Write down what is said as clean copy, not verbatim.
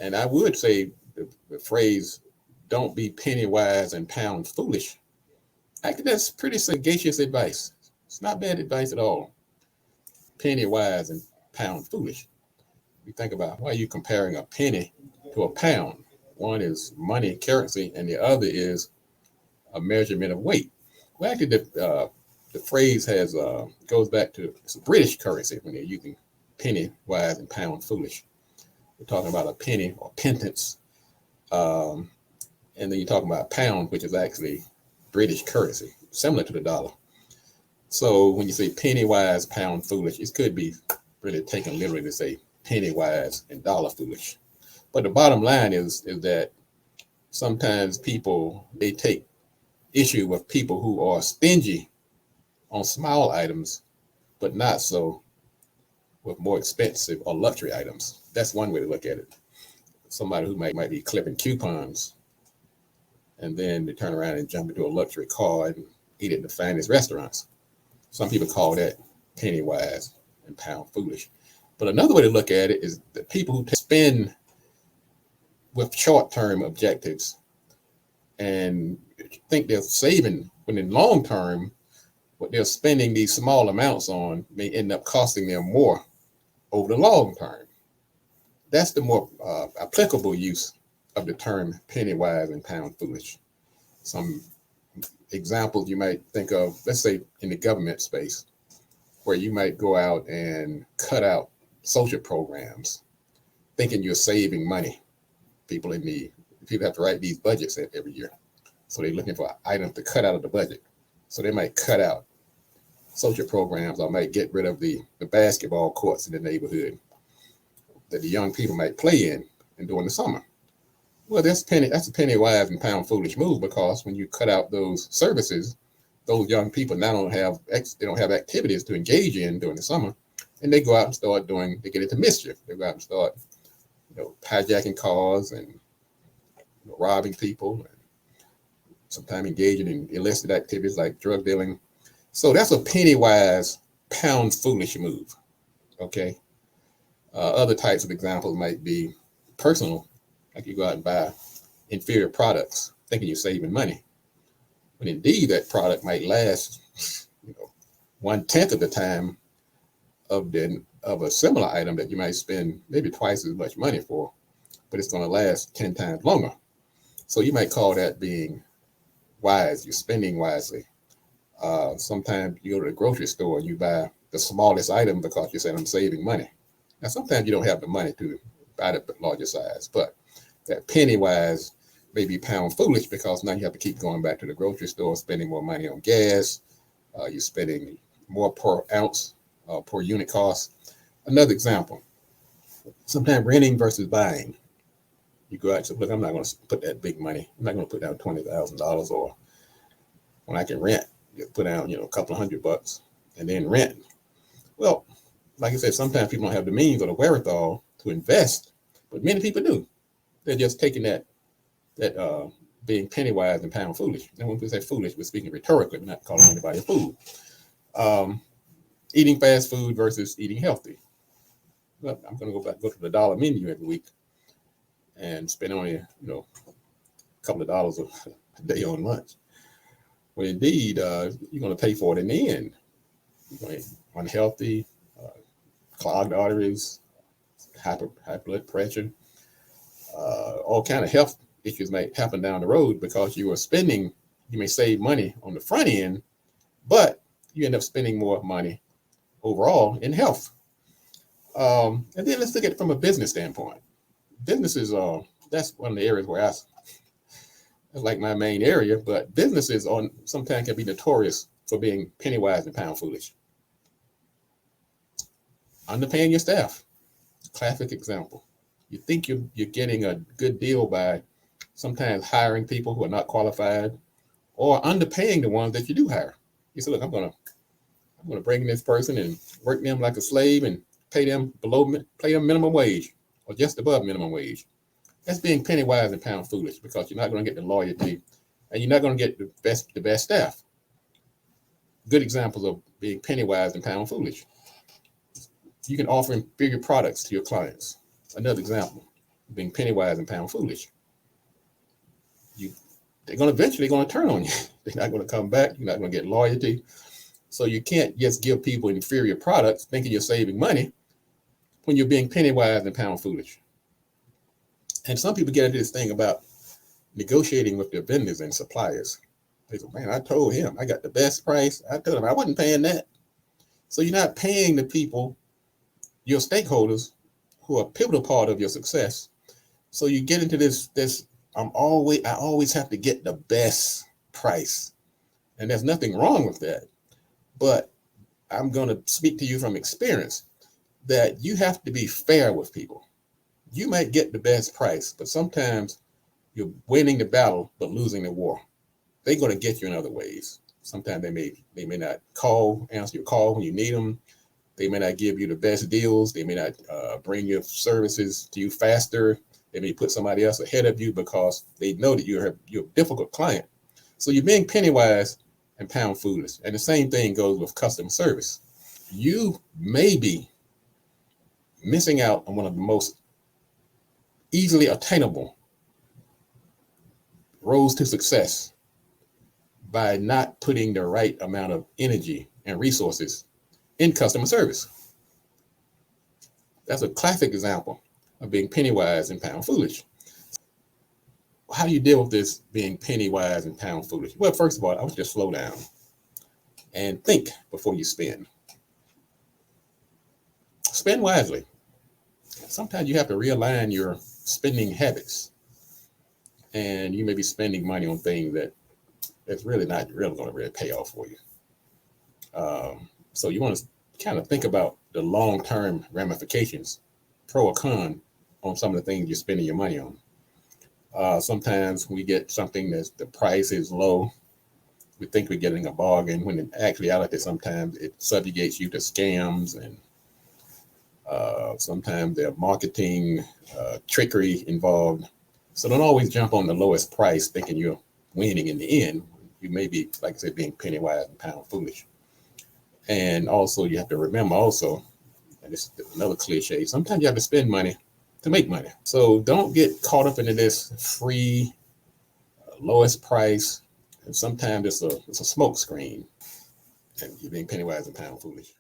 And I would say the phrase, don't be penny wise and pound foolish. I think that's pretty sagacious advice. It's not bad advice at all. Penny wise and pound foolish. You think about why are you comparing a penny to a pound? One is money, currency, and the other is a measurement of weight. Well, actually, the phrase has goes back to it's British currency when they're using penny wise and pound foolish. We're talking about a penny or pence, and then you're talking about a pound, which is actually British currency, similar to the dollar. So when you say penny wise, pound foolish, it could be really taken literally to say penny wise and dollar foolish. But the bottom line is that sometimes people they take issue with people who are stingy on small items, but not so with more expensive or luxury items. That's one way to look at it. Somebody who might be clipping coupons and then they turn around and jump into a luxury car and eat at the finest restaurants. Some people call that penny wise and pound foolish. But another way to look at it is the people who spend with short-term objectives and think they're saving when in long term, what they're spending these small amounts on may end up costing them more over the long term. That's the more applicable use of the term penny wise and pound foolish. Some examples you might think of, let's say in the government space, where you might go out and cut out social programs, thinking you're saving money. People in need. People have to write these budgets every year. So they're looking for items to cut out of the budget. So they might cut out social programs or might get rid of the basketball courts in the neighborhood that the young people might play in and during the summer. Well, that's a penny wise and pound foolish move, because when you cut out those services, those young people now don't have activities to engage in during the summer, and they go out and they get into mischief. They go out and start hijacking cars and robbing people, and sometimes engaging in illicit activities like drug dealing. So that's a penny wise, pound foolish move. Okay. Other types of examples might be personal, like you go out and buy inferior products, thinking you're saving money, when indeed that product might last, 1/10 of the time of a similar item that you might spend maybe twice as much money for, but it's going to last 10 times longer. So you might call that being wise. You're spending wisely. Sometimes you go to the grocery store and you buy the smallest item because you said I'm saving money. Now, sometimes you don't have the money to buy the larger size, but that penny wise may be pound foolish, because now you have to keep going back to the grocery store, spending more money on gas. You're spending more per ounce, per unit cost. Another example, sometimes renting versus buying. You go out and say, look, I'm not going to put that big money. I'm not going to put down $20,000, or when I can rent, you put down, a couple of $100 and then rent. Well, like I said, sometimes people don't have the means or the wherewithal to invest, but many people do. They're just taking that being penny wise and pound foolish. And when we say foolish, we're speaking rhetorically. We're not calling anybody a fool. Eating fast food versus eating healthy. Well, I'm going to go to the dollar menu every week and spend only, a couple of dollars a day on lunch. Well, indeed, you're going to pay for it in the end. You're going to unhealthy, clogged arteries, high blood pressure, all kind of health issues might happen down the road because you may save money on the front end, but you end up spending more money overall in health. And then let's look at it from a business standpoint. Businesses that's one of the areas where that's like my main area, but businesses sometimes can be notorious for being penny wise and pound foolish. Underpaying your staff, classic example. You think you're getting a good deal by sometimes hiring people who are not qualified, or underpaying the ones that you do hire. You say, look, I'm gonna bring in this person and work them like a slave and pay them minimum wage or just above minimum wage. That's being penny wise and pound foolish, because you're not going to get the loyalty and you're not going to get the best staff. Good examples of being penny wise and pound foolish. You can offer inferior products to your clients. Another example, being penny wise and pound foolish. They're going to eventually turn on you. They're not going to come back. You're not going to get loyalty. So you can't just give people inferior products thinking you're saving money when you're being penny wise and pound foolish. And some people get into this thing about negotiating with their vendors and suppliers. They say, man, I told him I got the best price. I told him I wasn't paying that. So you're not paying the people, your stakeholders, who are a pivotal part of your success. So you get into this I always have to get the best price. And there's nothing wrong with that. But I'm going to speak to you from experience that you have to be fair with people. You might get the best price, but sometimes you're winning the battle, but losing the war. They're going to get you in other ways. Sometimes they may not answer your call when you need them. They may not give you the best deals. They may not bring your services to you faster. They may put somebody else ahead of you because they know that you're a difficult client. So you're being penny wise and pound foolish. And the same thing goes with customer service. You may be missing out on one of the most easily attainable roads to success by not putting the right amount of energy and resources in customer service. That's a classic example of being penny wise and pound foolish. How do you deal with this being penny wise and pound foolish? Well, first of all, I want you to slow down and think before you spend. Spend wisely. Sometimes you have to realign your spending habits, and you may be spending money on things that's really not really going to really pay off for you. So you want to kind of think about the long-term ramifications, pro or con, on some of the things you're spending your money on. Sometimes we get something that the price is low. We think we're getting a bargain when in actuality sometimes it subjugates you to scams, and sometimes there's marketing trickery involved. So don't always jump on the lowest price thinking you're winning in the end. You may be, like I said, being penny wise and pound foolish. And also you have to remember also, and this is another cliche, sometimes you have to spend money to make money. So don't get caught up into this free, lowest price. And sometimes it's a smoke screen, and you're being penny wise and pound foolish.